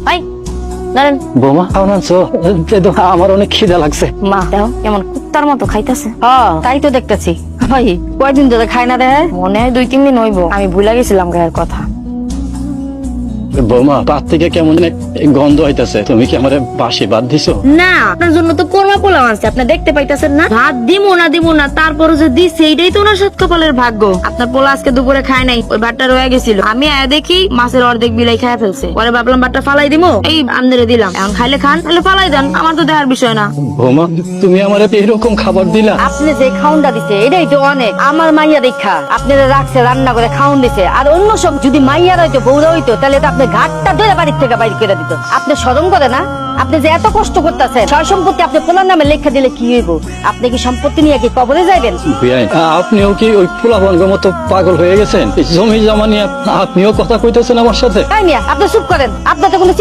ভাই ধরেন। বৌমা খাওয়ান আনছো? আমার অনেক খিদা লাগছে। মা দাও কেমন কুত্তার মতো খাইতেছে। তাই তো দেখতেছি। ভাই কয়দিন ধরে খাই না দেয়? মনে হয় 2-3 দিন হইব, আমি ভুলে গেছিলাম গায়ের কথা। বৌমা পাত থেকে কেমন জানি গন্ধ হইতাছে, তুমি কি আমারে বাসি ভাত দিছো? না, আপনার জন্য তো কোরমা পোলাও আনছে, আপনি দেখতে পাইতেছেন না? ভাত দিমু না তারপরে যে দিছে এইটাই তো ওনার সাত কপালের ভাগ্য। আপনার পোলা আজকে দুপুরে খায় নাই, ওই ভাতটা রয়ে গেছিল। আমি আয়া দেখি মাছের অর্ধেক বিলাই খায় ফেলছে। পরে ভাবলাম ভাতটা ফালাই দিমু, এই আমনেরে দিলাম। এখন খাইলে খান, তাহলে ফালাই দেন, আমার তো দেখার বিষয় না। বৌমা তুমি আমারে এরকম খাবার দিলা? আপনি যে খাউনটা দিছে এটাই তো অনেক। আমার মাইয়া দেখা আপনারা রাখছে, রান্না করে খাউন দিছে। আর অন্য সব যদি মাইয়ারা হইতো, বউরা হইতো, তাহলে তো আপনি ঘাটটা ধরে বাড়ির থেকে বাইরে করে দিত। আপনি শরম করে না? আপনি যে এত কষ্ট করতেছেন, সয় সম্পত্তি আপনি পোলার নামে লেখা দিলে কি হইব? আপনি কি সম্পত্তি নিয়ে কি কবরে যাইবেন? আপনিও কি ওই পোলাপানগের মতো পাগল হয়ে গেছেন? জমি জমা নিয়ে আপনিও কথা কইতেছেন আমার সাথে? তাই মিয়া, আপনি চুপ করেন। আপনার তো কোনো